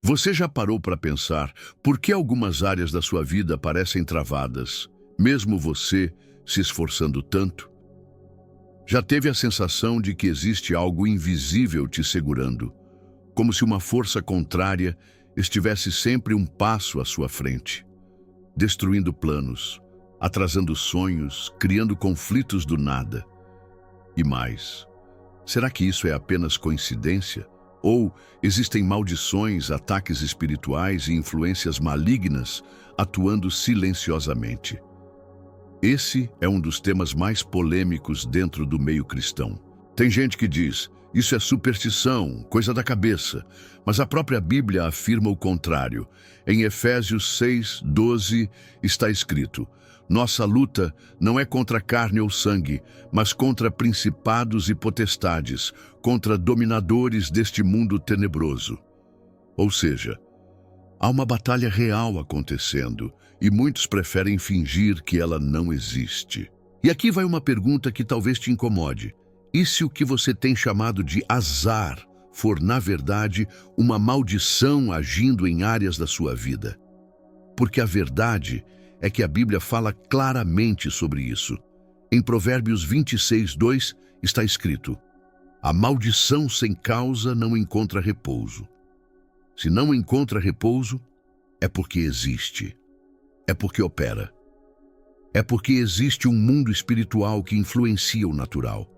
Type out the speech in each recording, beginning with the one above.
Você já parou para pensar por que algumas áreas da sua vida parecem travadas, mesmo você se esforçando tanto? Já teve a sensação de que existe algo invisível te segurando, como se uma força contrária estivesse sempre um passo à sua frente, destruindo planos, atrasando sonhos, criando conflitos do nada? E mais, será que isso é apenas coincidência? Ou existem maldições, ataques espirituais e influências malignas atuando silenciosamente? Esse é um dos temas mais polêmicos dentro do meio cristão. Tem gente que diz, isso é superstição, coisa da cabeça, mas a própria Bíblia afirma o contrário. Em Efésios 6:12 está escrito: nossa luta não é contra carne ou sangue, mas contra principados e potestades, contra dominadores deste mundo tenebroso. Ou seja, há uma batalha real acontecendo e muitos preferem fingir que ela não existe. E aqui vai uma pergunta que talvez te incomode. E se o que você tem chamado de azar for, na verdade, uma maldição agindo em áreas da sua vida? Porque a verdade é que a Bíblia fala claramente sobre isso. Em Provérbios 26:2 está escrito: a maldição sem causa não encontra repouso. Se não encontra repouso, é porque existe. É porque opera. É porque existe um mundo espiritual que influencia o natural.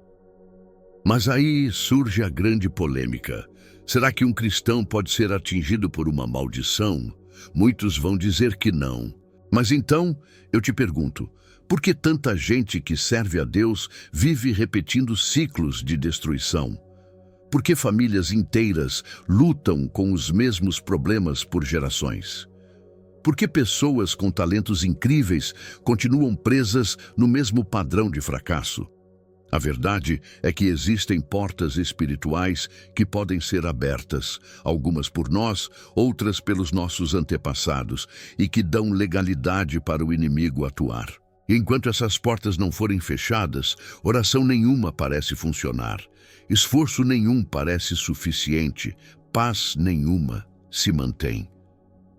Mas aí surge a grande polêmica. Será que um cristão pode ser atingido por uma maldição? Muitos vão dizer que não. Mas então, eu te pergunto, por que tanta gente que serve a Deus vive repetindo ciclos de destruição? Por que famílias inteiras lutam com os mesmos problemas por gerações? Por que pessoas com talentos incríveis continuam presas no mesmo padrão de fracasso? A verdade é que existem portas espirituais que podem ser abertas, algumas por nós, outras pelos nossos antepassados, e que dão legalidade para o inimigo atuar. E enquanto essas portas não forem fechadas, oração nenhuma parece funcionar, esforço nenhum parece suficiente, paz nenhuma se mantém.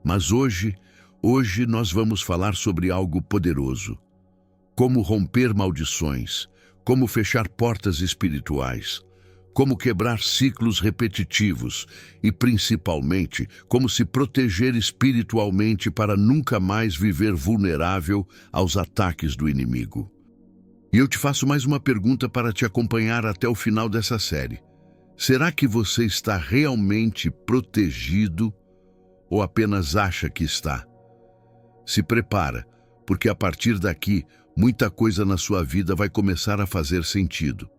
Mas hoje nós vamos falar sobre algo poderoso. Como romper maldições, como fechar portas espirituais, como quebrar ciclos repetitivos e, principalmente, como se proteger espiritualmente para nunca mais viver vulnerável aos ataques do inimigo. E eu te faço mais uma pergunta para te acompanhar até o final dessa série. Será que você está realmente protegido ou apenas acha que está? Se prepara, porque a partir daqui, muita coisa na sua vida vai começar a fazer sentido.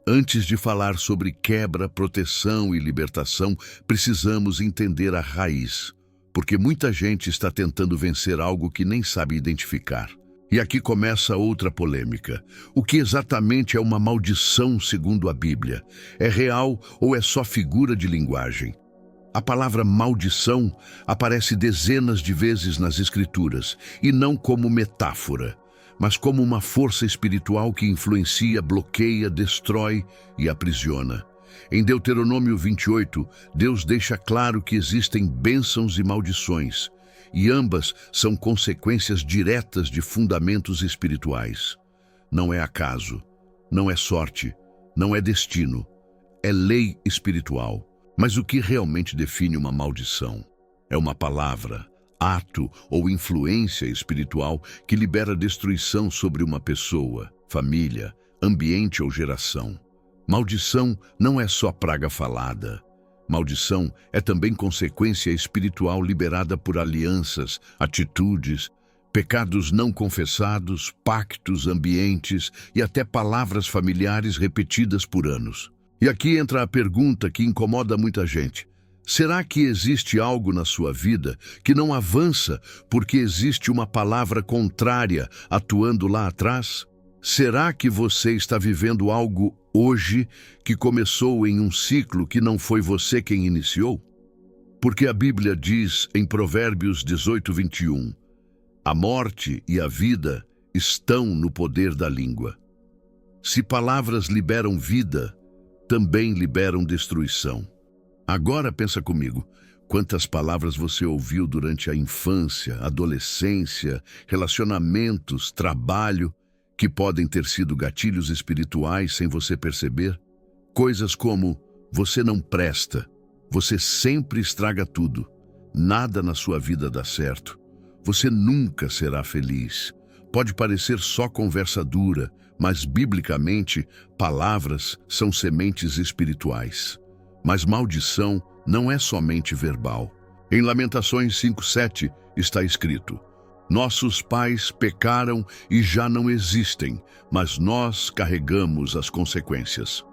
Antes de falar sobre quebra, proteção e libertação, precisamos entender a raiz, porque muita gente está tentando vencer algo que nem sabe identificar. E aqui começa outra polêmica. O que exatamente é uma maldição segundo a Bíblia? É real ou é só figura de linguagem? A palavra maldição aparece dezenas de vezes nas Escrituras, e não como metáfora, mas como uma força espiritual que influencia, bloqueia, destrói e aprisiona. Em Deuteronômio 28, Deus deixa claro que existem bênçãos e maldições, e ambas são consequências diretas de fundamentos espirituais. Não é acaso, não é sorte, não é destino, é lei espiritual. Mas o que realmente define uma maldição? É uma palavra, ato ou influência espiritual que libera destruição sobre uma pessoa, família, ambiente ou geração. Maldição não é só praga falada. Maldição é também consequência espiritual liberada por alianças, atitudes, pecados não confessados, pactos, ambientes e até palavras familiares repetidas por anos. E aqui entra a pergunta que incomoda muita gente. Será que existe algo na sua vida que não avança porque existe uma palavra contrária atuando lá atrás? Será que você está vivendo algo hoje que começou em um ciclo que não foi você quem iniciou? Porque a Bíblia diz em Provérbios 18:21, a morte e a vida estão no poder da língua. Se palavras liberam vida, também liberam destruição. Agora pensa comigo, Quantas palavras você ouviu durante a infância, adolescência, relacionamentos, trabalho, que podem ter sido gatilhos espirituais sem você perceber? Coisas como: você não presta, você sempre estraga tudo, nada na sua vida dá certo, você nunca será feliz. Pode parecer só conversa dura, mas biblicamente, palavras são sementes espirituais. Mas maldição não é somente verbal. Em Lamentações 5:7 está escrito: nossos pais pecaram e já não existem, mas nós carregamos as consequências.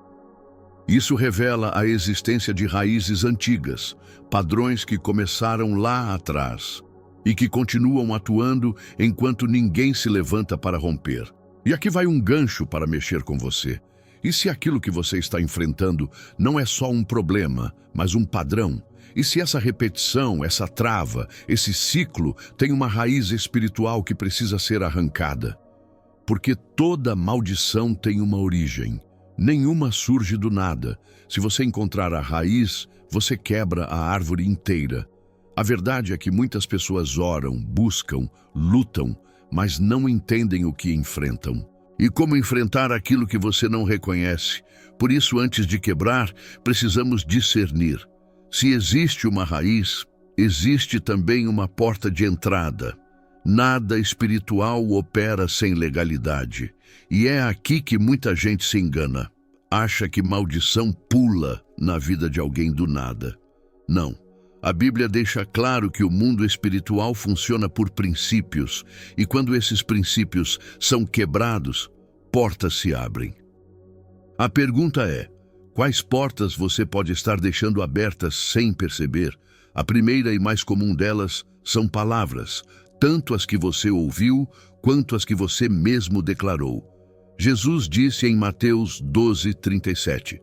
Isso revela a existência de raízes antigas, padrões que começaram lá atrás e que continuam atuando enquanto ninguém se levanta para romper. E aqui vai um gancho para mexer com você. E se aquilo que você está enfrentando não é só um problema, mas um padrão? E se essa repetição, essa trava, esse ciclo tem uma raiz espiritual que precisa ser arrancada? Porque toda maldição tem uma origem. Nenhuma surge do nada. Se você encontrar a raiz, você quebra a árvore inteira. A verdade é que muitas pessoas oram, buscam, lutam, mas não entendem o que enfrentam. E como enfrentar aquilo que você não reconhece? Por isso, antes de quebrar, precisamos discernir. Se existe uma raiz, existe também uma porta de entrada. Nada espiritual opera sem legalidade. E é aqui que muita gente se engana. Acha que maldição pula na vida de alguém do nada. Não. A Bíblia deixa claro que o mundo espiritual funciona por princípios, e quando esses princípios são quebrados, portas se abrem. A pergunta é: quais portas você pode estar deixando abertas sem perceber? A primeira e mais comum delas são palavras, tanto as que você ouviu quanto as que você mesmo declarou. Jesus disse em Mateus 12:37,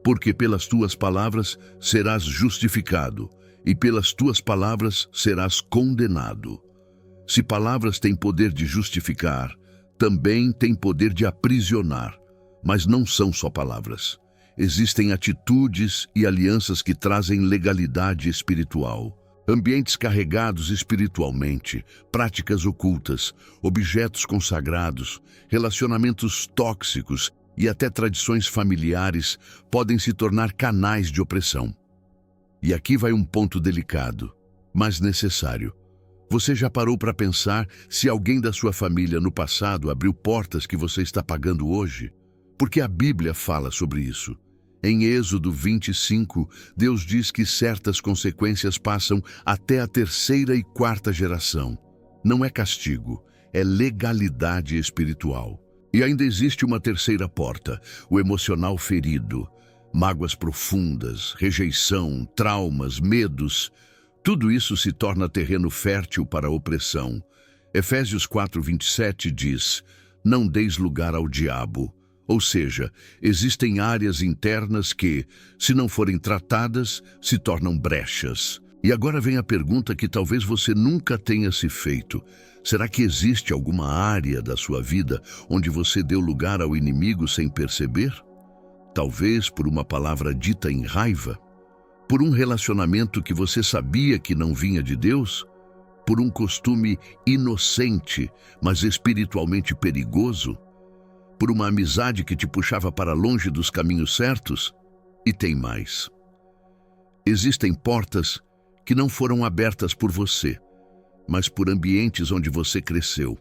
porque pelas tuas palavras serás justificado, e pelas tuas palavras serás condenado. Se palavras têm poder de justificar, também têm poder de aprisionar, mas não são só palavras. Existem atitudes e alianças que trazem legalidade espiritual. Ambientes carregados espiritualmente, práticas ocultas, objetos consagrados, relacionamentos tóxicos e até tradições familiares podem se tornar canais de opressão. E aqui vai um ponto delicado, mas necessário. Você já parou para pensar se alguém da sua família no passado abriu portas que você está pagando hoje? Porque a Bíblia fala sobre isso. Em Êxodo 25, Deus diz que certas consequências passam até a terceira e quarta geração. Não é castigo, é legalidade espiritual. E ainda existe uma terceira porta, o emocional ferido. Mágoas profundas, rejeição, traumas, medos, tudo isso se torna terreno fértil para a opressão. Efésios 4:27 diz: não deis lugar ao diabo. Ou seja, existem áreas internas que, se não forem tratadas, se tornam brechas. E agora vem a pergunta que talvez você nunca tenha se feito. Será que existe alguma área da sua vida onde você deu lugar ao inimigo sem perceber? Talvez por uma palavra dita em raiva? Por um relacionamento que você sabia que não vinha de Deus? Por um costume inocente, mas espiritualmente perigoso? Por uma amizade que te puxava para longe dos caminhos certos? E tem mais. Existem portas que não foram abertas por você, mas por ambientes onde você cresceu.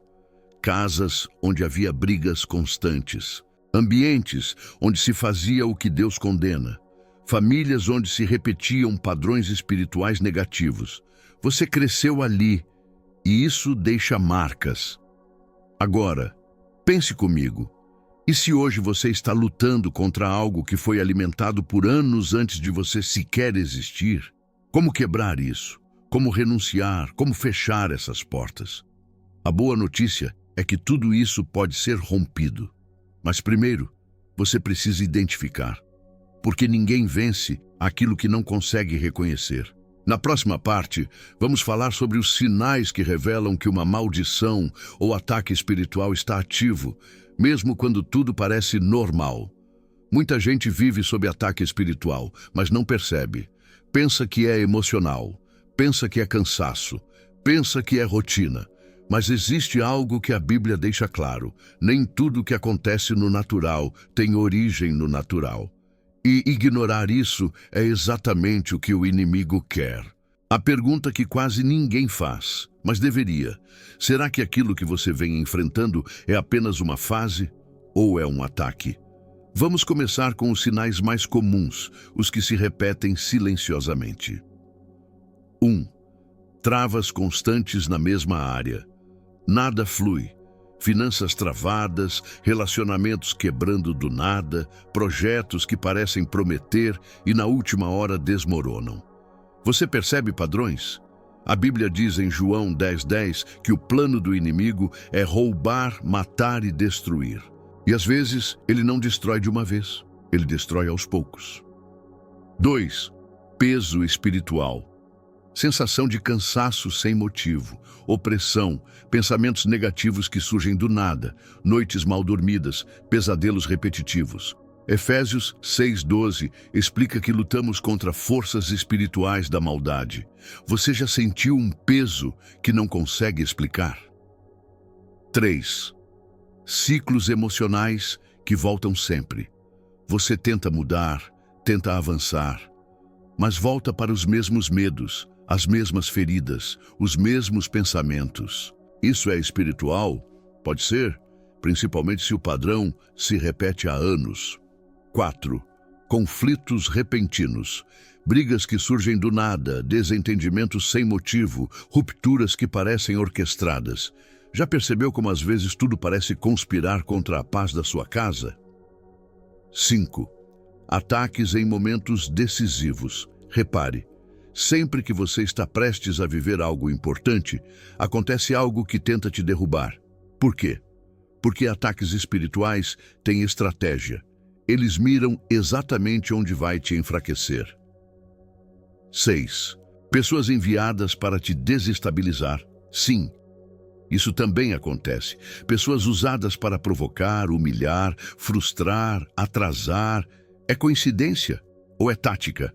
Casas onde havia brigas constantes. Ambientes onde se fazia o que Deus condena. Famílias onde se repetiam padrões espirituais negativos. Você cresceu ali e isso deixa marcas. Agora, pense comigo. E se hoje você está lutando contra algo que foi alimentado por anos antes de você sequer existir? Como quebrar isso? Como renunciar? Como fechar essas portas? A boa notícia é que tudo isso pode ser rompido. Mas primeiro, você precisa identificar, porque ninguém vence aquilo que não consegue reconhecer. Na próxima parte, vamos falar sobre os sinais que revelam que uma maldição ou ataque espiritual está ativo, mesmo quando tudo parece normal. Muita gente vive sob ataque espiritual, mas não percebe. Pensa que é emocional, pensa que é cansaço, pensa que é rotina. Mas existe algo que a Bíblia deixa claro: nem tudo que acontece no natural tem origem no natural. E ignorar isso é exatamente o que o inimigo quer. A pergunta que quase ninguém faz, mas deveria: será que aquilo que você vem enfrentando é apenas uma fase ou é um ataque? Vamos começar com os sinais mais comuns, os que se repetem silenciosamente. 1. Travas constantes na mesma área. Nada flui. Finanças travadas, relacionamentos quebrando do nada, projetos que parecem prometer e na última hora desmoronam. Você percebe padrões? A Bíblia diz em João 10:10 que o plano do inimigo é roubar, matar e destruir. E às vezes ele não destrói de uma vez, ele destrói aos poucos. 2. Peso espiritual. Sensação de cansaço sem motivo, opressão, pensamentos negativos que surgem do nada, noites mal dormidas, pesadelos repetitivos. Efésios 6:12 explica que lutamos contra forças espirituais da maldade. Você já sentiu um peso que não consegue explicar? 3. Ciclos emocionais que voltam sempre. Você tenta mudar, tenta avançar, mas volta para os mesmos medos, as mesmas feridas, os mesmos pensamentos. Isso é espiritual? Pode ser, principalmente se o padrão se repete há anos. 4. Conflitos repentinos. Brigas que surgem do nada, desentendimentos sem motivo, rupturas que parecem orquestradas. Já percebeu como às vezes tudo parece conspirar contra a paz da sua casa? 5. Ataques em momentos decisivos. Repare, sempre que você está prestes a viver algo importante, acontece algo que tenta te derrubar. Por quê? Porque ataques espirituais têm estratégia. Eles miram exatamente onde vai te enfraquecer. 6. Pessoas enviadas para te desestabilizar. Sim, isso também acontece. Pessoas usadas para provocar, humilhar, frustrar, atrasar. É coincidência ou é tática?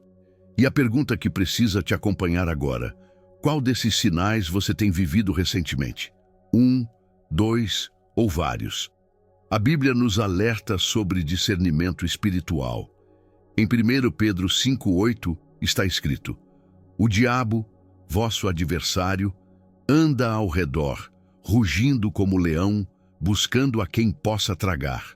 E a pergunta que precisa te acompanhar agora: qual desses sinais você tem vivido recentemente? 1, 2 ou vários? A Bíblia nos alerta sobre discernimento espiritual. Em 1 Pedro 5:8 está escrito: o diabo, vosso adversário, anda ao redor, rugindo como leão, buscando a quem possa tragar.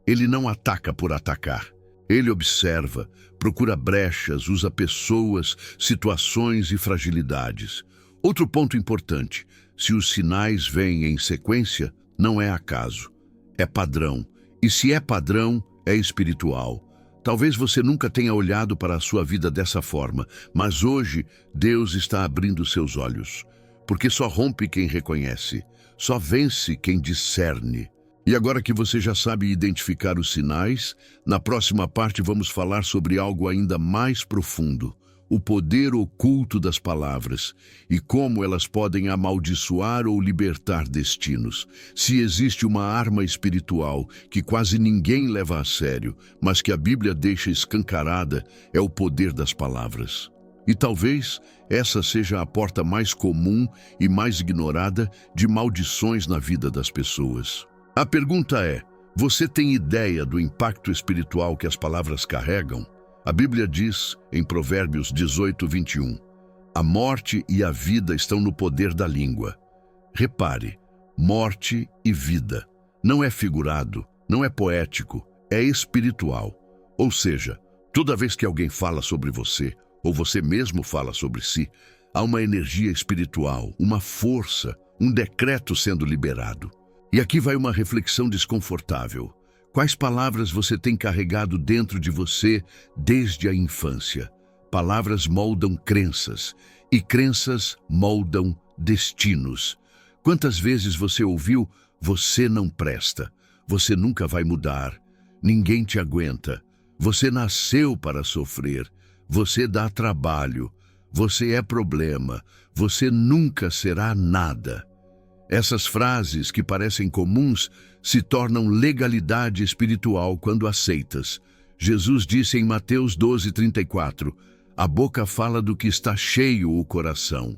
Ele não ataca por atacar. Ele observa, procura brechas, usa pessoas, situações e fragilidades. Outro ponto importante: se os sinais vêm em sequência, não é acaso, é padrão. E se é padrão, é espiritual. Talvez você nunca tenha olhado para a sua vida dessa forma, mas hoje Deus está abrindo seus olhos. Porque só rompe quem reconhece, só vence quem discerne. E agora que você já sabe identificar os sinais, na próxima parte vamos falar sobre algo ainda mais profundo: o poder oculto das palavras e como elas podem amaldiçoar ou libertar destinos. Se existe uma arma espiritual que quase ninguém leva a sério, mas que a Bíblia deixa escancarada, é o poder das palavras. E talvez essa seja a porta mais comum e mais ignorada de maldições na vida das pessoas. A pergunta é: você tem ideia do impacto espiritual que as palavras carregam? A Bíblia diz, em Provérbios 18:21, a morte e a vida estão no poder da língua. Repare, morte e vida. Não é figurado, não é poético, é espiritual. Ou seja, toda vez que alguém fala sobre você, ou você mesmo fala sobre si, há uma energia espiritual, uma força, um decreto sendo liberado. E aqui vai uma reflexão desconfortável. Quais palavras você tem carregado dentro de você desde a infância? Palavras moldam crenças, e crenças moldam destinos. Quantas vezes você ouviu: você não presta, você nunca vai mudar, ninguém te aguenta, você nasceu para sofrer, você dá trabalho, você é problema, você nunca será nada. Essas frases que parecem comuns se tornam legalidade espiritual quando aceitas. Jesus disse em Mateus 12:34, A boca fala do que está cheio o coração.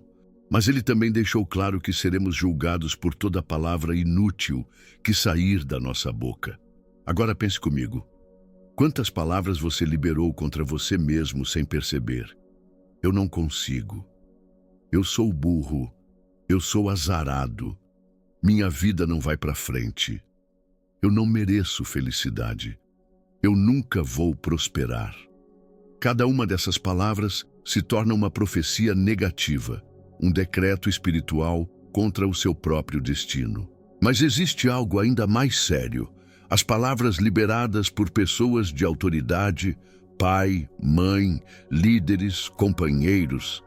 Mas ele também deixou claro que seremos julgados por toda palavra inútil que sair da nossa boca. Agora pense comigo. Quantas palavras você liberou contra você mesmo sem perceber? Eu não consigo. Eu sou burro. Eu sou azarado. Minha vida não vai para frente. Eu não mereço felicidade. Eu nunca vou prosperar. Cada uma dessas palavras se torna uma profecia negativa, um decreto espiritual contra o seu próprio destino. Mas existe algo ainda mais sério. As palavras liberadas por pessoas de autoridade, pai, mãe, líderes, companheiros.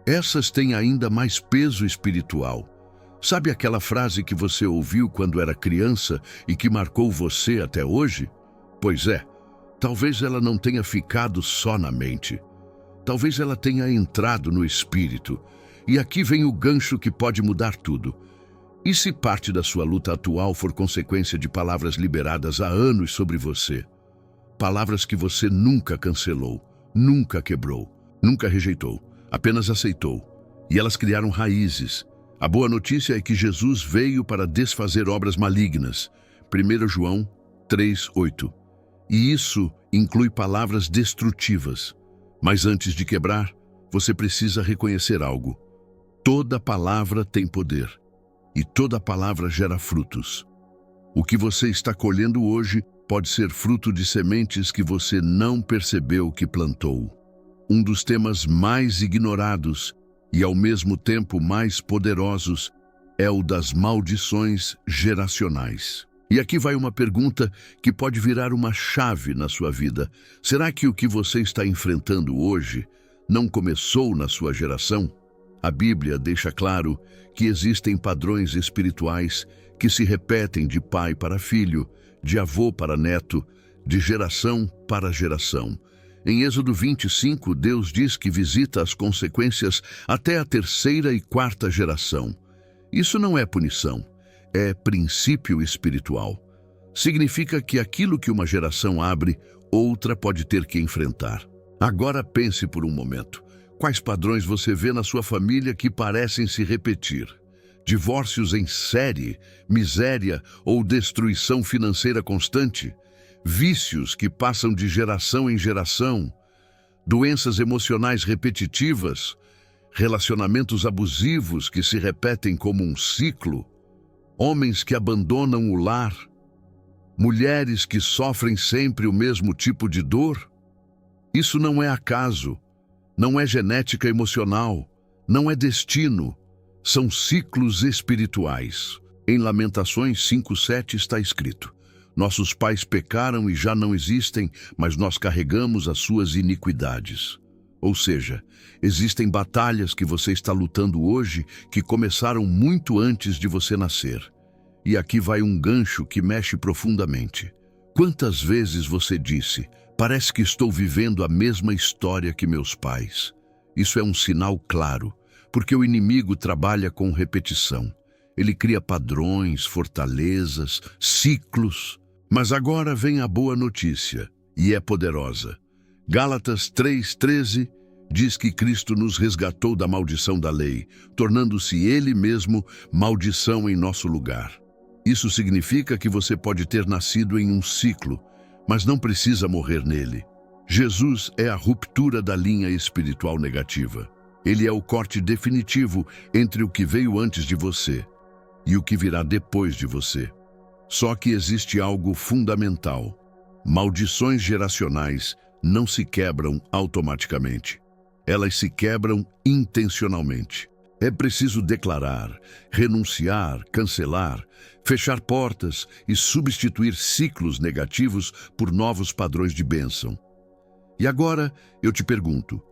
Essas têm ainda mais peso espiritual. Sabe aquela frase que você ouviu quando era criança e que marcou você até hoje? Pois é, talvez ela não tenha ficado só na mente. Talvez ela tenha entrado no espírito. E aqui vem o gancho que pode mudar tudo. E se parte da sua luta atual for consequência de palavras liberadas há anos sobre você? Palavras que você nunca cancelou, nunca quebrou, nunca rejeitou, apenas aceitou. E elas criaram raízes. A boa notícia é que Jesus veio para desfazer obras malignas. 1 João 3:8. E isso inclui palavras destrutivas. Mas antes de quebrar, você precisa reconhecer algo. Toda palavra tem poder. E toda palavra gera frutos. O que você está colhendo hoje pode ser fruto de sementes que você não percebeu que plantou. Um dos temas mais ignorados e ao mesmo tempo mais poderosos é o das maldições geracionais. E aqui vai uma pergunta que pode virar uma chave na sua vida. Será que o que você está enfrentando hoje não começou na sua geração? A Bíblia deixa claro que existem padrões espirituais que se repetem de pai para filho, de avô para neto, de geração para geração. Em Êxodo 25, Deus diz que visita as consequências até a terceira e quarta geração. Isso não é punição, é princípio espiritual. Significa que aquilo que uma geração abre, outra pode ter que enfrentar. Agora pense por um momento. Quais padrões você vê na sua família que parecem se repetir? Divórcios em série, miséria ou destruição financeira constante? Vícios que passam de geração em geração? Doenças emocionais repetitivas? Relacionamentos abusivos que se repetem como um ciclo? Homens que abandonam o lar? Mulheres que sofrem sempre o mesmo tipo de dor? Isso não é acaso. Não é genética emocional, não é destino, são ciclos espirituais. Em Lamentações 5:7 está escrito: nossos pais pecaram e já não existem, mas nós carregamos as suas iniquidades. Ou seja, existem batalhas que você está lutando hoje que começaram muito antes de você nascer. E aqui vai um gancho que mexe profundamente. Quantas vezes você disse: parece que estou vivendo a mesma história que meus pais? Isso é um sinal claro, porque o inimigo trabalha com repetição. Ele cria padrões, fortalezas, ciclos. Mas agora vem a boa notícia, e é poderosa. Gálatas 3:13 diz que Cristo nos resgatou da maldição da lei, tornando-se Ele mesmo maldição em nosso lugar. Isso significa que você pode ter nascido em um ciclo, mas não precisa morrer nele. Jesus é a ruptura da linha espiritual negativa. Ele é o corte definitivo entre o que veio antes de você e o que virá depois de você. Só que existe algo fundamental. Maldições geracionais não se quebram automaticamente. Elas se quebram intencionalmente. É preciso declarar, renunciar, cancelar, fechar portas e substituir ciclos negativos por novos padrões de bênção. E agora eu te pergunto,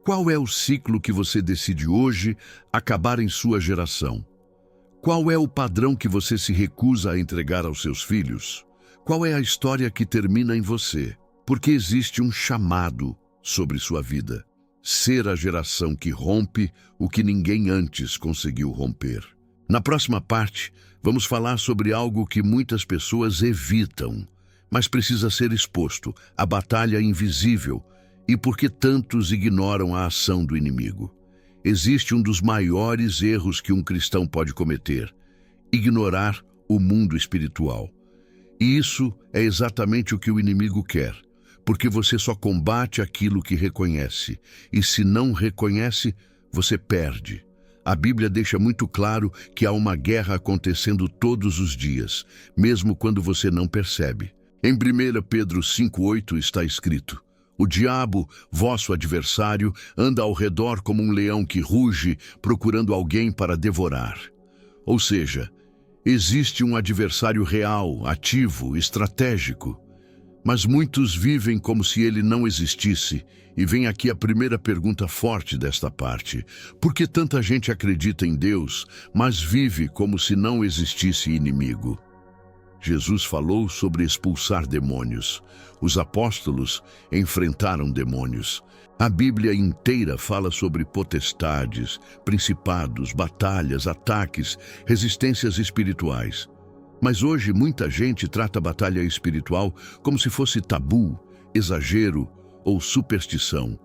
qual é o ciclo que você decide hoje acabar em sua geração? Qual é o padrão que você se recusa a entregar aos seus filhos? Qual é a história que termina em você? Porque existe um chamado sobre sua vida. Ser a geração que rompe o que ninguém antes conseguiu romper. Na próxima parte, vamos falar sobre algo que muitas pessoas evitam, mas precisa ser exposto, a batalha invisível E por que tantos ignoram a ação do inimigo? Existe um dos maiores erros que um cristão pode cometer: ignorar o mundo espiritual. E isso é exatamente o que o inimigo quer, porque você só combate aquilo que reconhece, e se não reconhece, você perde. A Bíblia deixa muito claro que há uma guerra acontecendo todos os dias, mesmo quando você não percebe. Em 1 Pedro 5,8 está escrito: o diabo, vosso adversário, anda ao redor como um leão que ruge, procurando alguém para devorar. Ou seja, existe um adversário real, ativo, estratégico. Mas muitos vivem como se ele não existisse. E vem aqui a primeira pergunta forte desta parte: por que tanta gente acredita em Deus, mas vive como se não existisse inimigo? Jesus falou sobre expulsar demônios. Os apóstolos enfrentaram demônios. A Bíblia inteira fala sobre potestades, principados, batalhas, ataques, resistências espirituais. Mas hoje muita gente trata a batalha espiritual como se fosse tabu, exagero ou superstição.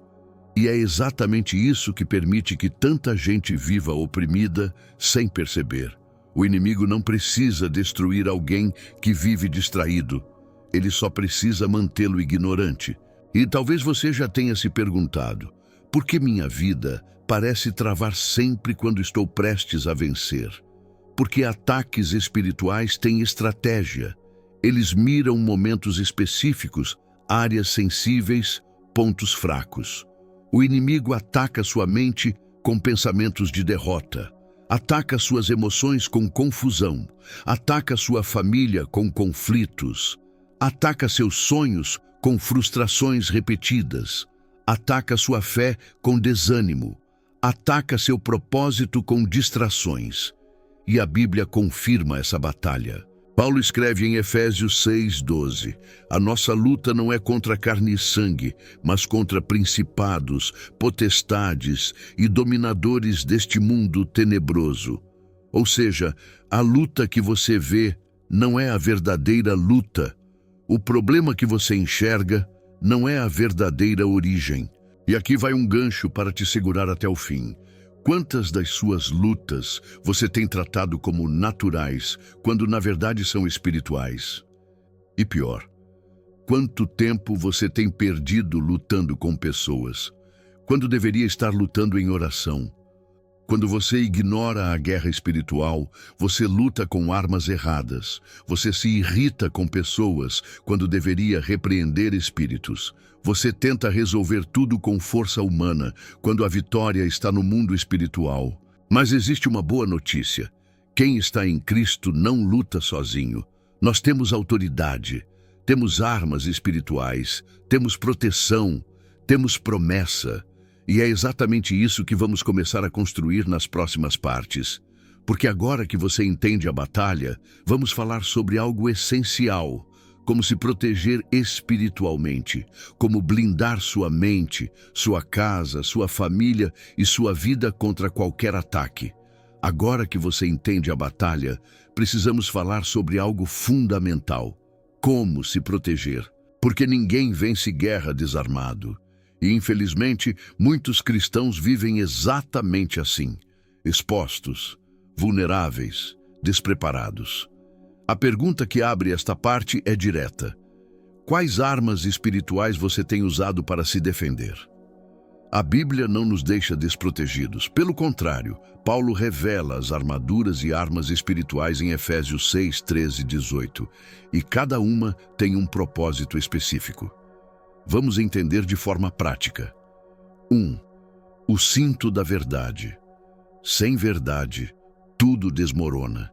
E é exatamente isso que permite que tanta gente viva oprimida sem perceber. O inimigo não precisa destruir alguém que vive distraído. Ele só precisa mantê-lo ignorante. E talvez você já tenha se perguntado: por que minha vida parece travar sempre quando estou prestes a vencer? Porque ataques espirituais têm estratégia. Eles miram momentos específicos, áreas sensíveis, pontos fracos. O inimigo ataca sua mente com pensamentos de derrota. Ataca suas emoções com confusão. Ataca sua família com conflitos. Ataca seus sonhos com frustrações repetidas. Ataca sua fé com desânimo. Ataca seu propósito com distrações. E a Bíblia confirma essa batalha. Paulo escreve em Efésios 6,12: a nossa luta não é contra carne e sangue, mas contra principados, potestades e dominadores deste mundo tenebroso. Ou seja, a luta que você vê não é a verdadeira luta. O problema que você enxerga não é a verdadeira origem. E aqui vai um gancho para te segurar até o fim. Quantas das suas lutas você tem tratado como naturais, quando na verdade são espirituais? E pior, quanto tempo você tem perdido lutando com pessoas, quando deveria estar lutando em oração? Quando você ignora a guerra espiritual, você luta com armas erradas. Você se irrita com pessoas quando deveria repreender espíritos. Você tenta resolver tudo com força humana, quando a vitória está no mundo espiritual. Mas existe uma boa notícia: quem está em Cristo não luta sozinho. Nós temos autoridade, temos armas espirituais, temos proteção, temos promessa. E é exatamente isso que vamos começar a construir nas próximas partes. Porque agora que você entende a batalha, vamos falar sobre algo essencial: como se proteger espiritualmente, como blindar sua mente, sua casa, sua família e sua vida contra qualquer ataque. Agora que você entende a batalha, precisamos falar sobre algo fundamental: como se proteger. Porque ninguém vence guerra desarmado. E, infelizmente, muitos cristãos vivem exatamente assim: expostos, vulneráveis, despreparados. A pergunta que abre esta parte é direta: quais armas espirituais você tem usado para se defender? A Bíblia não nos deixa desprotegidos. Pelo contrário, Paulo revela as armaduras e armas espirituais em Efésios 6, 13 e 18. E cada uma tem um propósito específico. Vamos entender de forma prática. 1. O cinto da verdade. Sem verdade, tudo desmorona.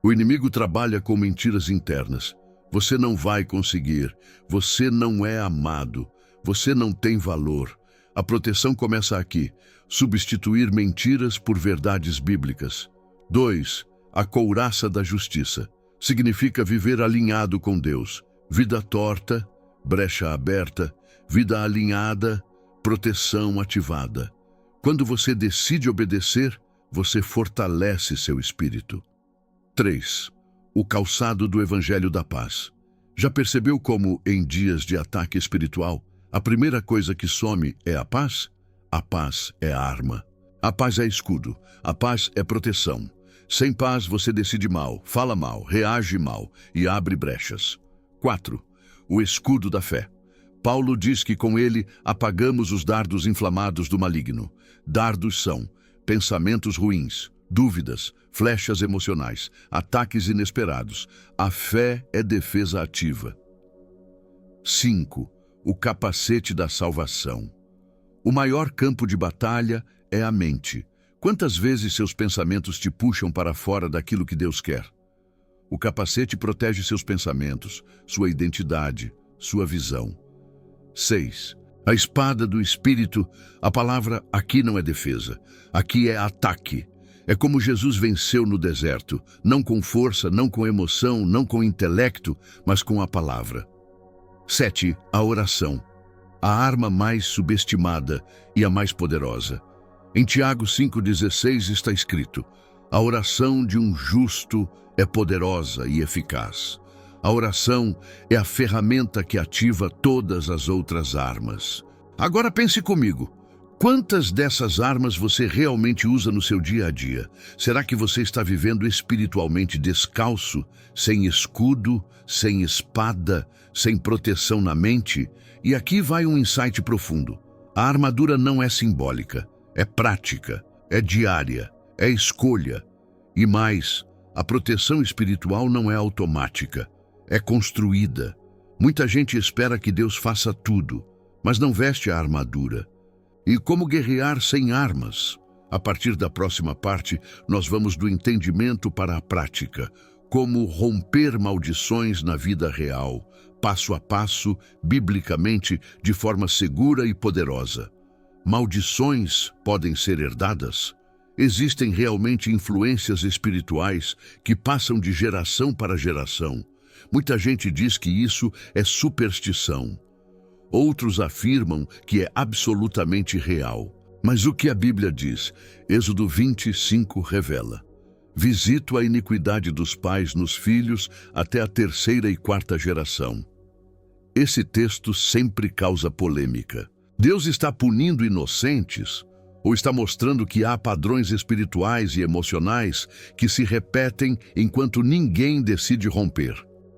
O inimigo trabalha com mentiras internas. Você não vai conseguir. Você não é amado. Você não tem valor. A proteção começa aqui: substituir mentiras por verdades bíblicas. 2. A couraça da justiça. Significa viver alinhado com Deus. Vida torta, brecha aberta; vida alinhada, proteção ativada. Quando você decide obedecer, você fortalece seu espírito. 3. O calçado do Evangelho da Paz. Já percebeu como, em dias de ataque espiritual, A primeira coisa que some é a paz? A paz é a arma. A paz é escudo. A paz é proteção. Sem paz você decide mal, fala mal, reage mal e abre brechas. 4. O escudo da fé. Paulo diz que com ele apagamos os dardos inflamados do maligno. Dardos são pensamentos ruins, dúvidas, flechas emocionais, ataques inesperados. A fé é defesa ativa. 5. O capacete da salvação. O maior campo de batalha é a mente. Quantas vezes seus pensamentos te puxam para fora daquilo que Deus quer? O capacete protege seus pensamentos, sua identidade, sua visão. 6. A espada do Espírito. A palavra aqui não é defesa, aqui é ataque. É como Jesus venceu no deserto, não com força, não com emoção, não com intelecto, mas com a palavra. 7. A oração. A arma mais subestimada e a mais poderosa. Em Tiago 5,16 está escrito: a oração de um justo é poderosa e eficaz. A oração é a ferramenta que ativa todas as outras armas. Agora pense comigo. Quantas dessas armas você realmente usa no seu dia a dia? Será que você está vivendo espiritualmente descalço, sem escudo, sem espada, sem proteção na mente? E aqui vai um insight profundo. A armadura não é simbólica, é prática, é diária, é escolha. E mais, a proteção espiritual não é automática, é construída. Muita gente espera que Deus faça tudo, mas não veste a armadura. E como guerrear sem armas? A partir da próxima parte, nós vamos do entendimento para a prática. Como romper maldições na vida real, passo a passo, biblicamente, de forma segura e poderosa. Maldições podem ser herdadas? Existem realmente influências espirituais que passam de geração para geração. Muita gente diz que isso é superstição. Outros afirmam que é absolutamente real. Mas o que a Bíblia diz? Êxodo 25 revela: visito a iniquidade dos pais nos filhos até a terceira e quarta geração. Esse texto sempre causa polêmica. Deus está punindo inocentes ou está mostrando que há padrões espirituais e emocionais que se repetem enquanto ninguém decide romper?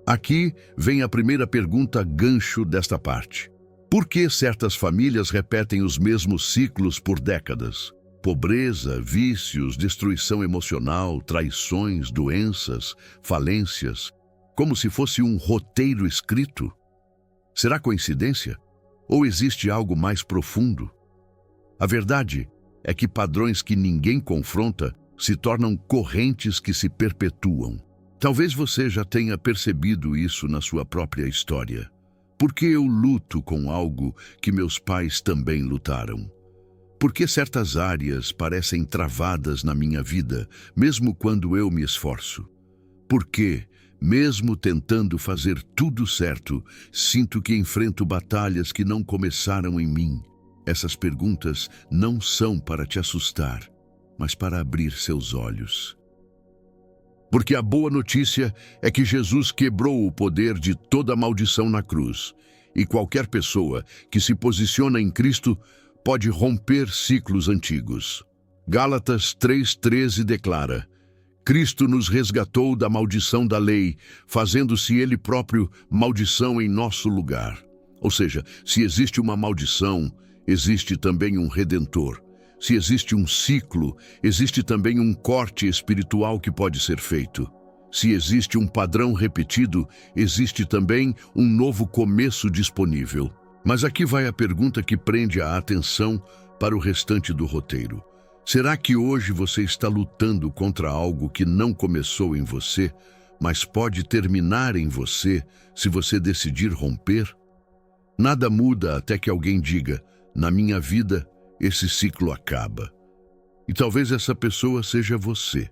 Aqui vem a primeira pergunta gancho desta parte. Por que certas famílias repetem os mesmos ciclos por décadas? Pobreza, vícios, destruição emocional, traições, doenças, falências, como se fosse um roteiro escrito? Será coincidência? Ou existe algo mais profundo? A verdade é que padrões que ninguém confronta se tornam correntes que se perpetuam. Talvez você já tenha percebido isso na sua própria história. Por que eu luto com algo que meus pais também lutaram? Por que certas áreas parecem travadas na minha vida, mesmo quando eu me esforço? Por que, mesmo tentando fazer tudo certo, sinto que enfrento batalhas que não começaram em mim? Essas perguntas não são para te assustar, mas para abrir seus olhos. Porque a boa notícia é que Jesus quebrou o poder de toda maldição na cruz. E qualquer pessoa que se posiciona em Cristo pode romper ciclos antigos. Gálatas 3,13 declara: Cristo nos resgatou da maldição da lei, fazendo-se Ele próprio maldição em nosso lugar. Ou seja, se existe uma maldição, existe também um Redentor. Se existe um ciclo, existe também um corte espiritual que pode ser feito. Se existe um padrão repetido, existe também um novo começo disponível. Mas aqui vai a pergunta que prende a atenção para o restante do roteiro. Será que hoje você está lutando contra algo que não começou em você, mas pode terminar em você se você decidir romper? Nada muda até que alguém diga: na minha vida, esse ciclo acaba. E talvez essa pessoa seja você.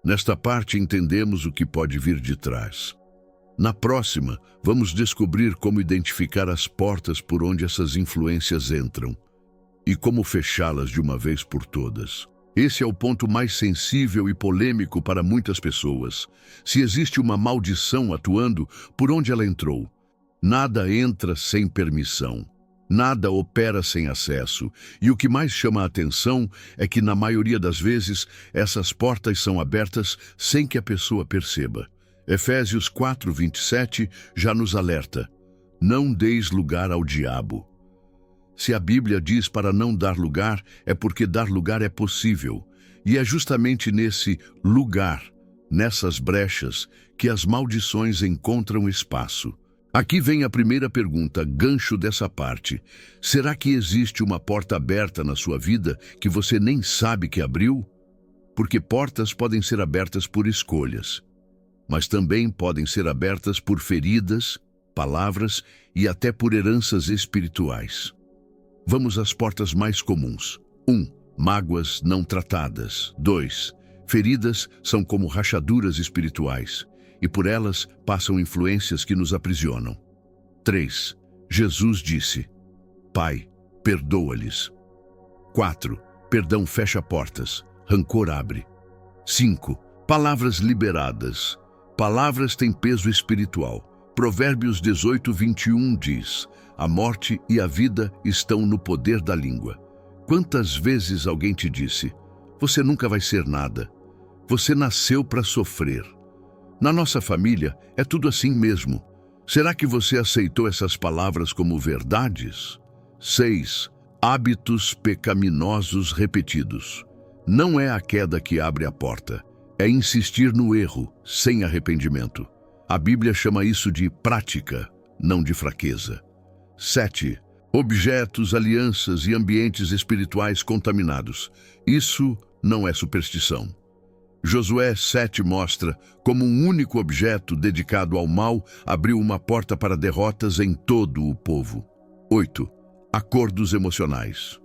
Nesta parte entendemos o que pode vir de trás. Na próxima, vamos descobrir como identificar as portas por onde essas influências entram e como fechá-las de uma vez por todas. Esse é o ponto mais sensível e polêmico para muitas pessoas. Se existe uma maldição atuando, por onde ela entrou? Nada entra sem permissão. Nada opera sem acesso, e o que mais chama a atenção é que, na maioria das vezes, essas portas são abertas sem que a pessoa perceba. Efésios 4:27 já nos alerta: não deis lugar ao diabo. Se a Bíblia diz para não dar lugar, é porque dar lugar é possível, e é justamente nesse lugar, nessas brechas, que as maldições encontram espaço. Aqui vem a primeira pergunta, gancho dessa parte. Será que existe uma porta aberta na sua vida que você nem sabe que abriu? Porque portas podem ser abertas por escolhas, mas também podem ser abertas por feridas, palavras e até por heranças espirituais. Vamos às portas mais comuns. 1. Mágoas não tratadas. 2. Feridas são como rachaduras espirituais, e por elas passam influências que nos aprisionam. 3. Jesus disse: Pai, perdoa-lhes. 4. Perdão fecha portas, rancor abre. 5. Palavras liberadas. Palavras têm peso espiritual. Provérbios 18:21 diz: a morte e a vida estão no poder da língua. Quantas vezes alguém te disse: você nunca vai ser nada. Você nasceu para sofrer. Na nossa família, é tudo assim mesmo. Será que você aceitou essas palavras como verdades? 6. Hábitos pecaminosos repetidos. Não é a queda que abre a porta. É insistir no erro, sem arrependimento. A Bíblia chama isso de prática, não de fraqueza. 7. Objetos, alianças e ambientes espirituais contaminados. Isso não é superstição. Josué 7 mostra como um único objeto dedicado ao mal abriu uma porta para derrotas em todo o povo. 8. Acordos emocionais.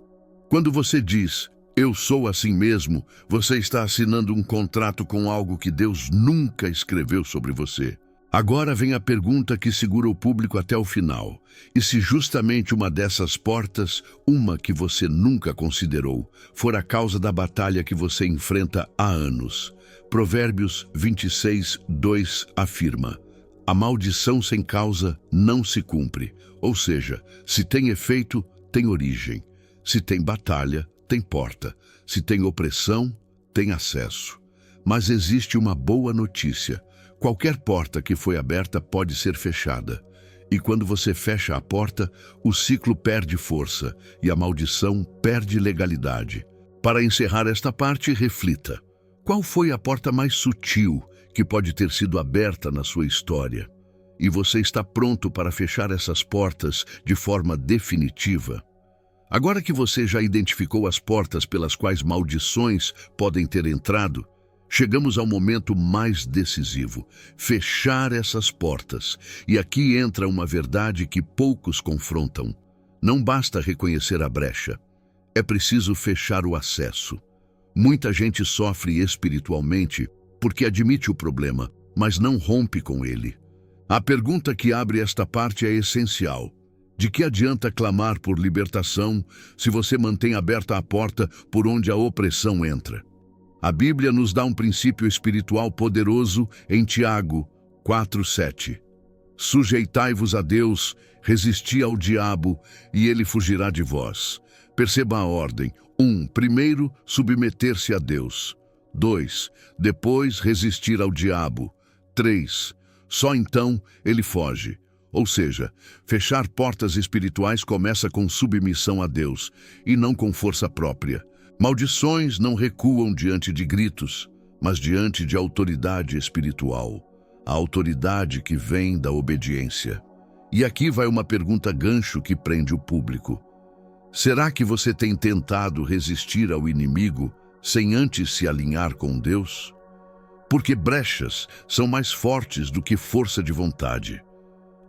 Quando você diz, eu sou assim mesmo, você está assinando um contrato com algo que Deus nunca escreveu sobre você. Agora vem a pergunta que segura o público até o final. E se justamente uma dessas portas, uma que você nunca considerou, for a causa da batalha que você enfrenta há anos? Provérbios 26:2 afirma: a maldição sem causa não se cumpre. Ou seja, se tem efeito, tem origem. Se tem batalha, tem porta. Se tem opressão, tem acesso. Mas existe uma boa notícia. Qualquer porta que foi aberta pode ser fechada. E quando você fecha a porta, o ciclo perde força e a maldição perde legalidade. Para encerrar esta parte, reflita. Qual foi a porta mais sutil que pode ter sido aberta na sua história? E você está pronto para fechar essas portas de forma definitiva? Agora que você já identificou as portas pelas quais maldições podem ter entrado, chegamos ao momento mais decisivo: fechar essas portas. E aqui entra uma verdade que poucos confrontam. Não basta reconhecer a brecha. É preciso fechar o acesso. Muita gente sofre espiritualmente porque admite o problema, mas não rompe com ele. A pergunta que abre esta parte é essencial. De que adianta clamar por libertação se você mantém aberta a porta por onde a opressão entra? A Bíblia nos dá um princípio espiritual poderoso em Tiago 4:7. Sujeitai-vos a Deus, resisti ao diabo, e ele fugirá de vós. Perceba a ordem. 1. Primeiro, submeter-se a Deus. 2. Depois, resistir ao diabo. 3. Só então ele foge. Ou seja, fechar portas espirituais começa com submissão a Deus, e não com força própria. Maldições não recuam diante de gritos, mas diante de autoridade espiritual. A autoridade que vem da obediência. E aqui vai uma pergunta gancho que prende o público. Será que você tem tentado resistir ao inimigo sem antes se alinhar com Deus? Porque brechas são mais fortes do que força de vontade.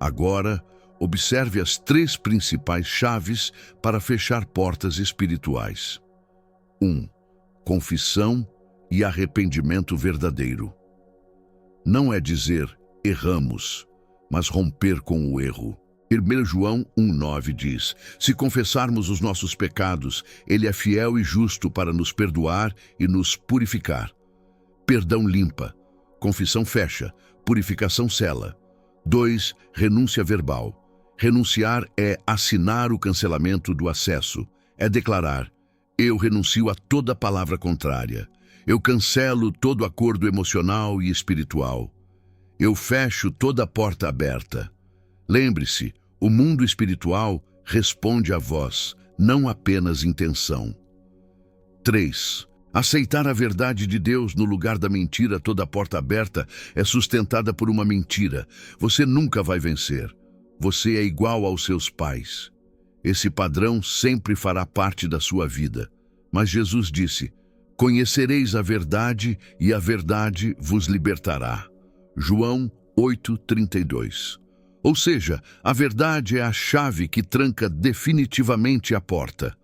Agora, observe as 3 principais chaves para fechar portas espirituais. 1. Confissão e arrependimento verdadeiro. Não é dizer erramos, mas romper com o erro. 1 João 1:9 diz: se confessarmos os nossos pecados, Ele é fiel e justo para nos perdoar e nos purificar. Perdão limpa, confissão fecha, purificação sela. 2. Renúncia verbal. Renunciar é assinar o cancelamento do acesso. É declarar: eu renuncio a toda palavra contrária. Eu cancelo todo acordo emocional e espiritual. Eu fecho toda porta aberta. Lembre-se, o mundo espiritual responde a voz, não apenas intenção. 3. Aceitar a verdade de Deus no lugar da mentira. Toda porta aberta é sustentada por uma mentira. Você nunca vai vencer. Você é igual aos seus pais. Esse padrão sempre fará parte da sua vida. Mas Jesus disse: conhecereis a verdade e a verdade vos libertará. João 8:32. Ou seja, a verdade é a chave que tranca definitivamente a porta.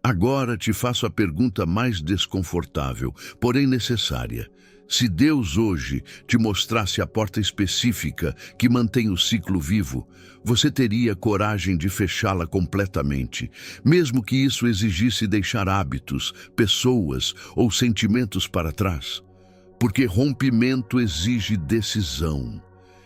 Agora te faço a pergunta mais desconfortável, porém necessária. Se Deus hoje te mostrasse a porta específica que mantém o ciclo vivo, você teria coragem de fechá-la completamente, mesmo que isso exigisse deixar hábitos, pessoas ou sentimentos para trás? Porque rompimento exige decisão.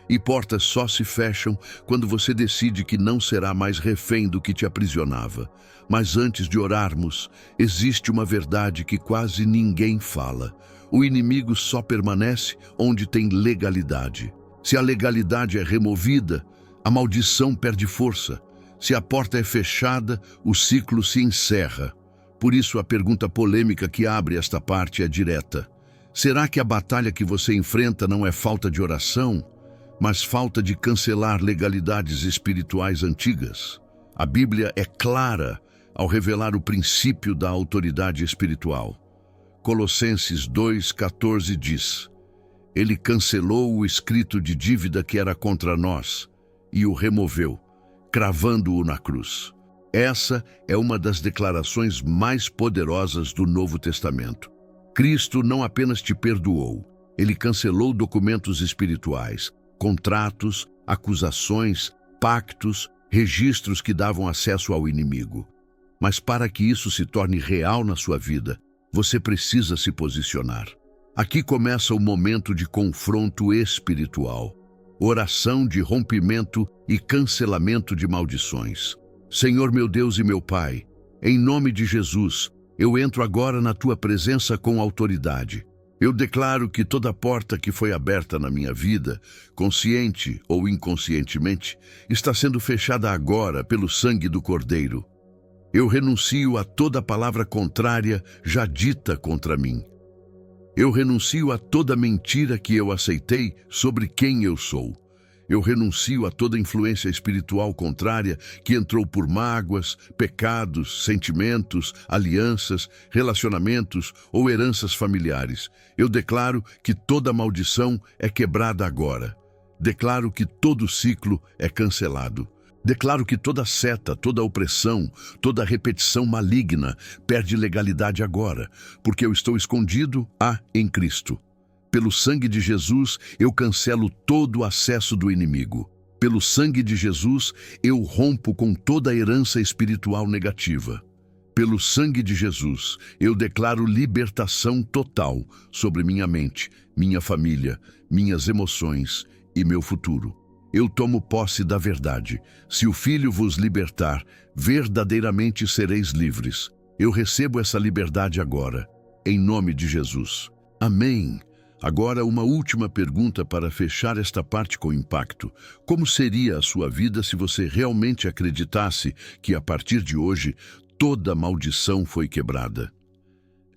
E portas só se fecham quando você decide que não será mais refém do que te aprisionava. Mas antes de orarmos, existe uma verdade que quase ninguém fala. O inimigo só permanece onde tem legalidade. Se a legalidade é removida, a maldição perde força. Se a porta é fechada, o ciclo se encerra. Por isso a pergunta polêmica que abre esta parte é direta. Será que a batalha que você enfrenta não é falta de oração, mas falta de cancelar legalidades espirituais antigas? A Bíblia é clara ao revelar o princípio da autoridade espiritual. Colossenses 2:14 diz: ele cancelou o escrito de dívida que era contra nós e o removeu, cravando-o na cruz. Essa é uma das declarações mais poderosas do Novo Testamento. Cristo não apenas te perdoou, ele cancelou documentos espirituais, contratos, acusações, pactos, registros que davam acesso ao inimigo. Mas para que isso se torne real na sua vida, você precisa se posicionar. Aqui começa o momento de confronto espiritual, oração de rompimento e cancelamento de maldições. Senhor meu Deus e meu Pai, em nome de Jesus, eu entro agora na tua presença com autoridade. Eu declaro que toda porta que foi aberta na minha vida, consciente ou inconscientemente, está sendo fechada agora pelo sangue do Cordeiro. Eu renuncio a toda palavra contrária já dita contra mim. Eu renuncio a toda mentira que eu aceitei sobre quem eu sou. Eu renuncio a toda influência espiritual contrária que entrou por mágoas, pecados, sentimentos, alianças, relacionamentos ou heranças familiares. Eu declaro que toda maldição é quebrada agora. Declaro que todo ciclo é cancelado. Declaro que toda seta, toda opressão, toda repetição maligna perde legalidade agora, porque eu estou escondido em Cristo. Pelo sangue de Jesus, eu cancelo todo o acesso do inimigo. Pelo sangue de Jesus, eu rompo com toda a herança espiritual negativa. Pelo sangue de Jesus, eu declaro libertação total sobre minha mente, minha família, minhas emoções e meu futuro. Eu tomo posse da verdade. Se o Filho vos libertar, verdadeiramente sereis livres. Eu recebo essa liberdade agora, em nome de Jesus. Amém. Agora, uma última pergunta para fechar esta parte com impacto. Como seria a sua vida se você realmente acreditasse que, a partir de hoje, toda maldição foi quebrada?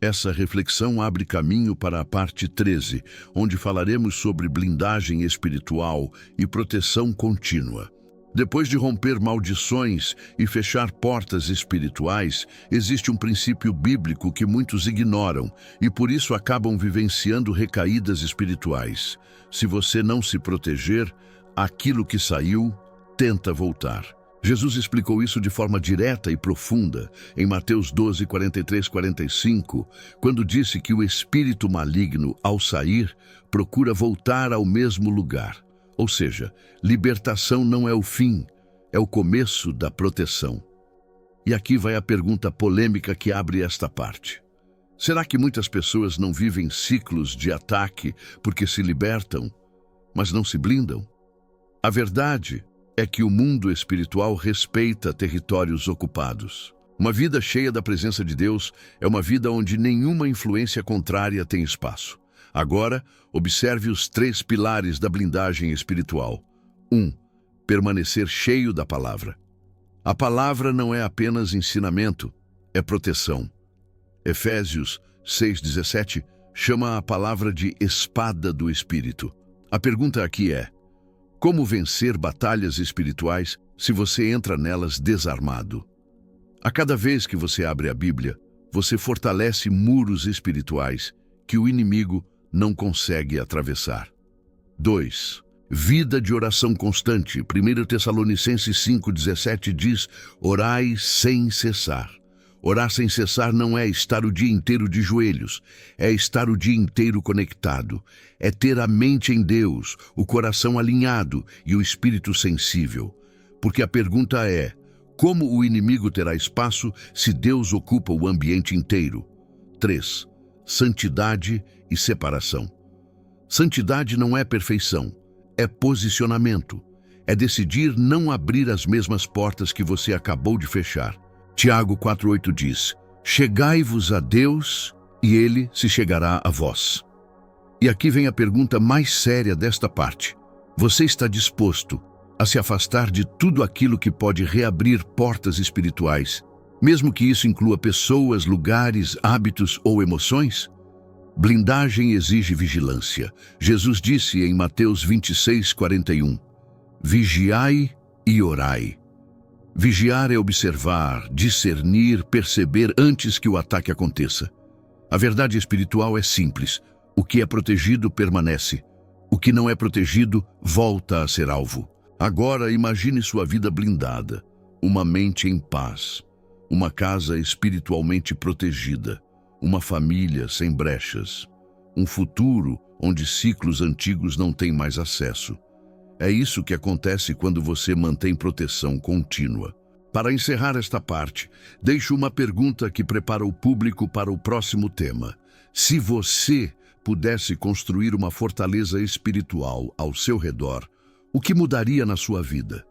Essa reflexão abre caminho para a parte 13, onde falaremos sobre blindagem espiritual e proteção contínua. Depois de romper maldições e fechar portas espirituais, existe um princípio bíblico que muitos ignoram e por isso acabam vivenciando recaídas espirituais. Se você não se proteger, aquilo que saiu tenta voltar. Jesus explicou isso de forma direta e profunda em Mateus 12, 43, 45, quando disse que o espírito maligno, ao sair, procura voltar ao mesmo lugar. Ou seja, libertação não é o fim, é o começo da proteção. E aqui vai a pergunta polêmica que abre esta parte. Será que muitas pessoas não vivem ciclos de ataque porque se libertam, mas não se blindam? A verdade é que o mundo espiritual respeita territórios ocupados. Uma vida cheia da presença de Deus é uma vida onde nenhuma influência contrária tem espaço. Agora, observe os 3 pilares da blindagem espiritual. 1. Permanecer cheio da palavra. A palavra não é apenas ensinamento, é proteção. Efésios 6,17 chama a palavra de espada do Espírito. A pergunta aqui é: como vencer batalhas espirituais se você entra nelas desarmado? A cada vez que você abre a Bíblia, você fortalece muros espirituais que o inimigo não consegue atravessar. 2. Vida de oração constante. 1 Tessalonicenses 5,17 diz: orai sem cessar. Orar sem cessar não é estar o dia inteiro de joelhos, é estar o dia inteiro conectado, é ter a mente em Deus, o coração alinhado e o espírito sensível. Porque a pergunta é: como o inimigo terá espaço se Deus ocupa o ambiente inteiro? 3. Santidade e separação. Santidade não é perfeição, é posicionamento. É decidir não abrir as mesmas portas que você acabou de fechar. Tiago 4,8 diz: chegai-vos a Deus e Ele se chegará a vós. E aqui vem a pergunta mais séria desta parte. Você está disposto a se afastar de tudo aquilo que pode reabrir portas espirituais, mesmo que isso inclua pessoas, lugares, hábitos ou emoções? Blindagem exige vigilância. Jesus disse em Mateus 26,41: vigiai e orai. Vigiar é observar, discernir, perceber antes que o ataque aconteça. A verdade espiritual é simples: o que é protegido permanece. O que não é protegido volta a ser alvo. Agora imagine sua vida blindada, uma mente em paz, uma casa espiritualmente protegida, uma família sem brechas, um futuro onde ciclos antigos não têm mais acesso. É isso que acontece quando você mantém proteção contínua. Para encerrar esta parte, deixo uma pergunta que prepara o público para o próximo tema. Se você pudesse construir uma fortaleza espiritual ao seu redor, o que mudaria na sua vida?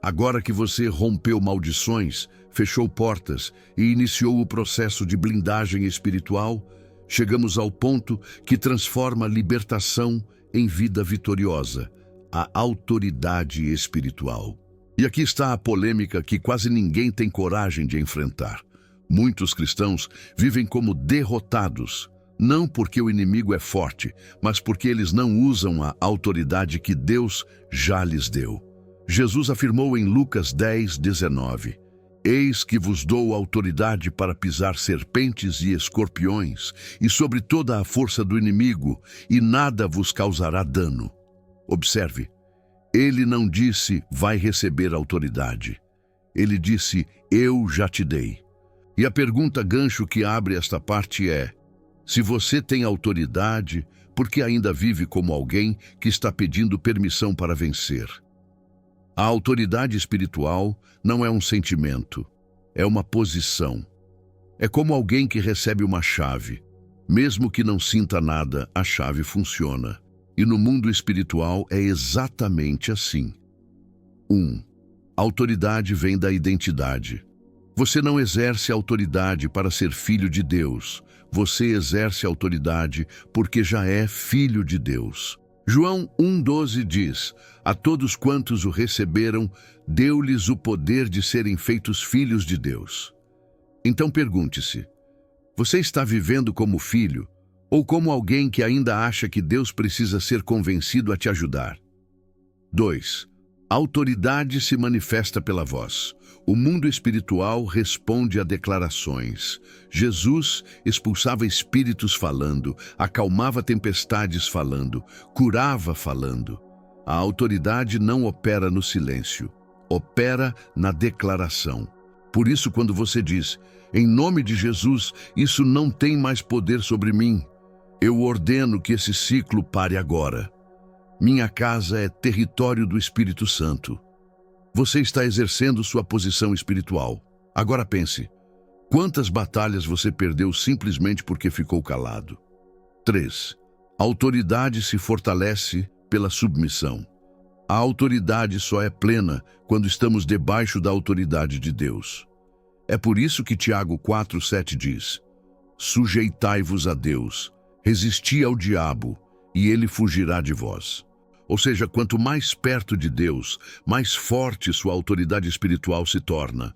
Agora que você rompeu maldições, fechou portas e iniciou o processo de blindagem espiritual, chegamos ao ponto que transforma a libertação em vida vitoriosa, a autoridade espiritual. E aqui está a polêmica que quase ninguém tem coragem de enfrentar. Muitos cristãos vivem como derrotados, não porque o inimigo é forte, mas porque eles não usam a autoridade que Deus já lhes deu. Jesus afirmou em Lucas 10:19: eis que vos dou autoridade para pisar serpentes e escorpiões, e sobre toda a força do inimigo, e nada vos causará dano. Observe, ele não disse, vai receber autoridade. Ele disse, eu já te dei. E a pergunta gancho que abre esta parte é: se você tem autoridade, por que ainda vive como alguém que está pedindo permissão para vencer? A autoridade espiritual não é um sentimento, é uma posição. É como alguém que recebe uma chave. Mesmo que não sinta nada, a chave funciona. E no mundo espiritual é exatamente assim. 1. Autoridade vem da identidade. Você não exerce autoridade para ser filho de Deus. Você exerce autoridade porque já é filho de Deus. João 1,12 diz: a todos quantos o receberam, deu-lhes o poder de serem feitos filhos de Deus. Então pergunte-se: você está vivendo como filho ou como alguém que ainda acha que Deus precisa ser convencido a te ajudar? 2. Autoridade se manifesta pela voz. O mundo espiritual responde a declarações. Jesus expulsava espíritos falando, acalmava tempestades falando, curava falando. A autoridade não opera no silêncio, opera na declaração. Por isso, quando você diz, em nome de Jesus, isso não tem mais poder sobre mim, eu ordeno que esse ciclo pare agora. Minha casa é território do Espírito Santo. Você está exercendo sua posição espiritual. Agora pense, quantas batalhas você perdeu simplesmente porque ficou calado? 3. A autoridade se fortalece pela submissão. A autoridade só é plena quando estamos debaixo da autoridade de Deus. É por isso que Tiago 4,7 diz: sujeitai-vos a Deus, resisti ao diabo, e ele fugirá de vós. Ou seja, quanto mais perto de Deus, mais forte sua autoridade espiritual se torna.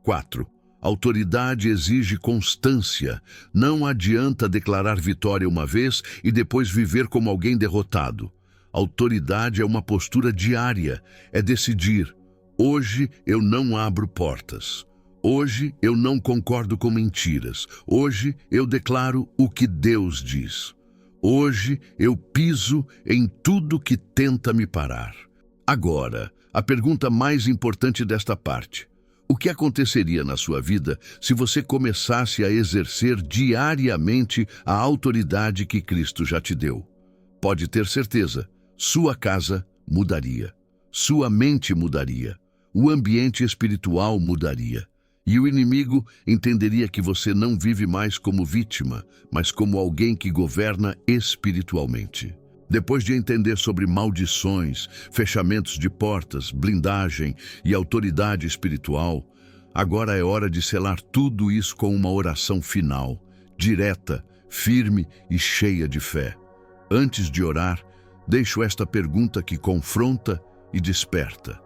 4. Autoridade exige constância. Não adianta declarar vitória uma vez e depois viver como alguém derrotado. Autoridade é uma postura diária, é decidir: hoje eu não abro portas. Hoje eu não concordo com mentiras. Hoje eu declaro o que Deus diz. Hoje eu piso em tudo que tenta me parar. Agora, a pergunta mais importante desta parte: o que aconteceria na sua vida se você começasse a exercer diariamente a autoridade que Cristo já te deu? Pode ter certeza, sua casa mudaria, sua mente mudaria, o ambiente espiritual mudaria. E o inimigo entenderia que você não vive mais como vítima, mas como alguém que governa espiritualmente. Depois de entender sobre maldições, fechamentos de portas, blindagem e autoridade espiritual, agora é hora de selar tudo isso com uma oração final, direta, firme e cheia de fé. Antes de orar, deixo esta pergunta que confronta e desperta.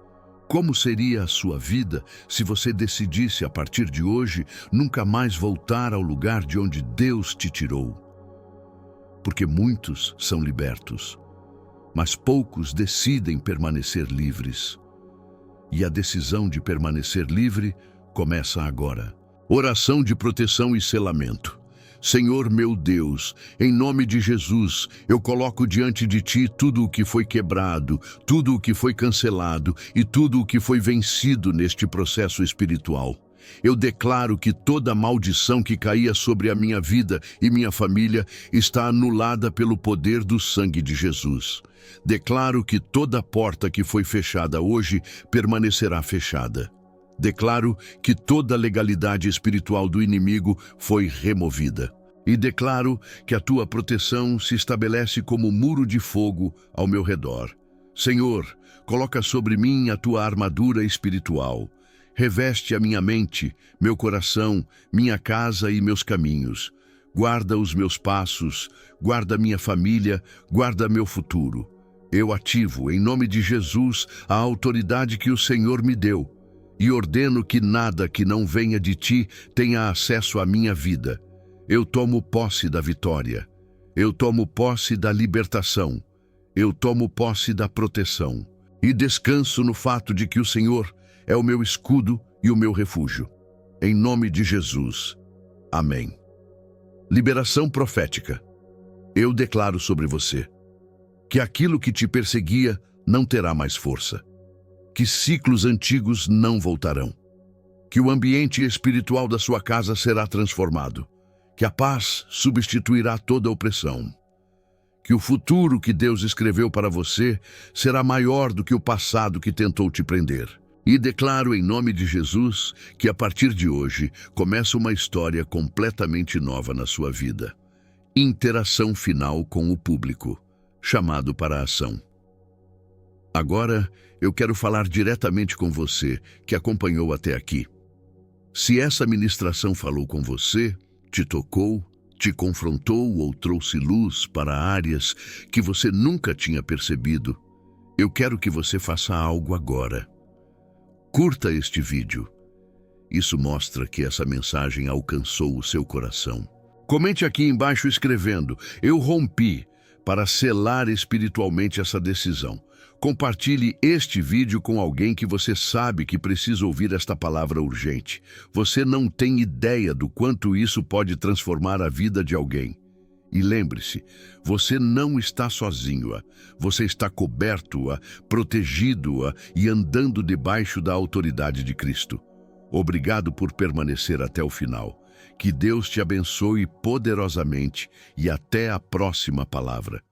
Como seria a sua vida se você decidisse, a partir de hoje, nunca mais voltar ao lugar de onde Deus te tirou? Porque muitos são libertos, mas poucos decidem permanecer livres. E a decisão de permanecer livre começa agora. Oração de proteção e selamento. Senhor meu Deus, em nome de Jesus, eu coloco diante de Ti tudo o que foi quebrado, tudo o que foi cancelado e tudo o que foi vencido neste processo espiritual. Eu declaro que toda maldição que caía sobre a minha vida e minha família está anulada pelo poder do sangue de Jesus. Declaro que toda porta que foi fechada hoje permanecerá fechada. Declaro que toda legalidade espiritual do inimigo foi removida. E declaro que a Tua proteção se estabelece como muro de fogo ao meu redor. Senhor, coloca sobre mim a Tua armadura espiritual. Reveste a minha mente, meu coração, minha casa e meus caminhos. Guarda os meus passos, guarda minha família, guarda meu futuro. Eu ativo, em nome de Jesus, a autoridade que o Senhor me deu. E ordeno que nada que não venha de Ti tenha acesso à minha vida. Eu tomo posse da vitória. Eu tomo posse da libertação. Eu tomo posse da proteção. E descanso no fato de que o Senhor é o meu escudo e o meu refúgio. Em nome de Jesus. Amém. Liberação profética. Eu declaro sobre você que aquilo que te perseguia não terá mais força. Que ciclos antigos não voltarão, que o ambiente espiritual da sua casa será transformado, que a paz substituirá toda a opressão, que o futuro que Deus escreveu para você será maior do que o passado que tentou te prender. E declaro em nome de Jesus que a partir de hoje começa uma história completamente nova na sua vida. Interação final com o público, chamado para a ação. Agora, eu quero falar diretamente com você que acompanhou até aqui. Se essa ministração falou com você, te tocou, te confrontou ou trouxe luz para áreas que você nunca tinha percebido, eu quero que você faça algo agora. Curta este vídeo. Isso mostra que essa mensagem alcançou o seu coração. Comente aqui embaixo escrevendo: eu rompi, para selar espiritualmente essa decisão. Compartilhe este vídeo com alguém que você sabe que precisa ouvir esta palavra urgente. Você não tem ideia do quanto isso pode transformar a vida de alguém. E lembre-se, você não está sozinho. Você está coberto, protegido e andando debaixo da autoridade de Cristo. Obrigado por permanecer até o final. Que Deus te abençoe poderosamente e até a próxima palavra.